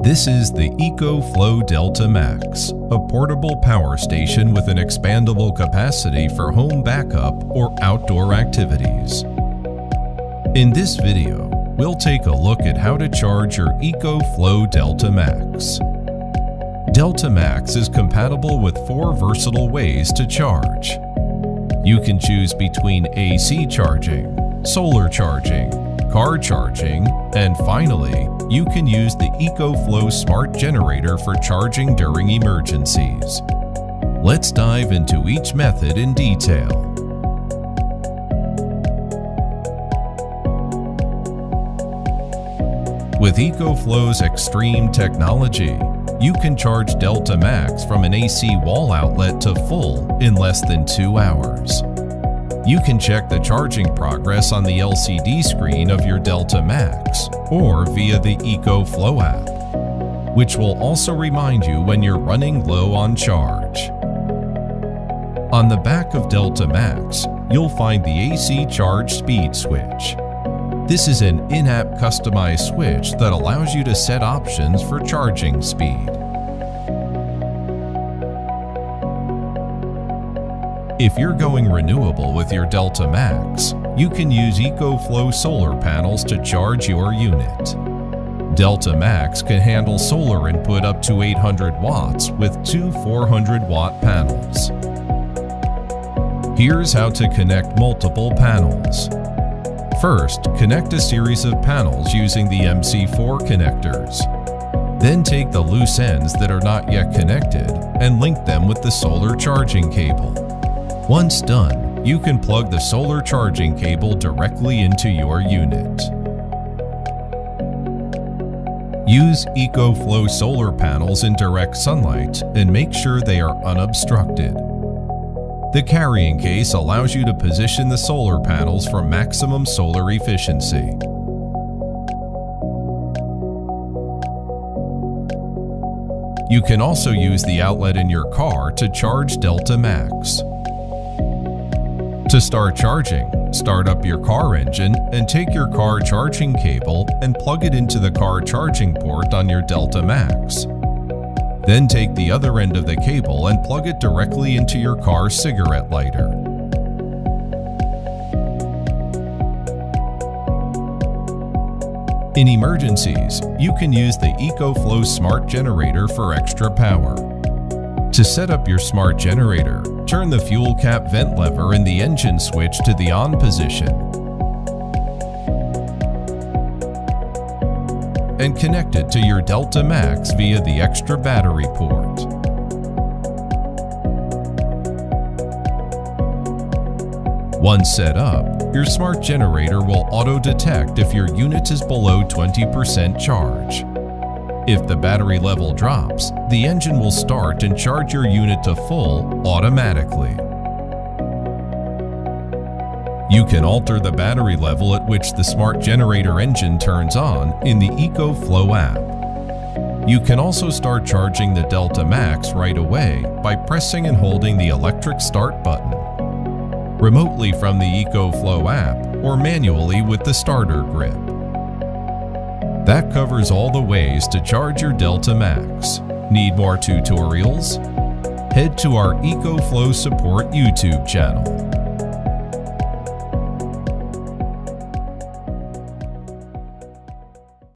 This is the ECOFLOW Delta Max, a portable power station with an expandable capacity for home backup or outdoor activities. In this video, we'll take a look at how to charge your ECOFLOW Delta Max. Delta Max is compatible with 4 versatile ways to charge. You can choose between AC charging, solar charging, car charging, and finally, you can use the ECOFLOW Smart Generator for charging during emergencies. Let's dive into each method in detail. With ECOFLOW's extreme technology, you can charge Delta Max from an AC wall outlet to full in less than 2 hours. You can check the charging progress on the LCD screen of your Delta Max or via the ECOFLOW app, which will also remind you when you're running low on charge. On the back of Delta Max, you'll find the AC charge speed switch. This is an in-app customized switch that allows you to set options for charging speed. If you're going renewable with your Delta Max, you can use ECOFLOW solar panels to charge your unit. Delta Max can handle solar input up to 800 watts with 2 400-watt panels. Here's how to connect multiple panels. First, connect a series of panels using the MC4 connectors. Then take the loose ends that are not yet connected and link them with the solar charging cable. Once done, you can plug the solar charging cable directly into your unit. Use ECOFLOW solar panels in direct sunlight and make sure they are unobstructed. The carrying case allows you to position the solar panels for maximum solar efficiency. You can also use the outlet in your car to charge Delta Max. To start charging, start up your car engine and take your car charging cable and plug it into the car charging port on your Delta Max. Then take the other end of the cable and plug it directly into your car's cigarette lighter. In emergencies, you can use the ECOFLOW Smart Generator for extra power. To set up your smart generator, turn the fuel cap vent lever in the engine switch to the on position and connect it to your Delta Max via the extra battery port. Once set up, your smart generator will auto-detect if your unit is below 20% charge. If the battery level drops, the engine will start and charge your unit to full automatically. You can alter the battery level at which the smart generator engine turns on in the ECOFLOW app. You can also start charging the Delta Max right away by pressing and holding the electric start button, remotely from the ECOFLOW app or manually with the starter grip. That covers all the ways to charge your Delta Max. Need more tutorials? Head to our ECOFLOW Support YouTube channel.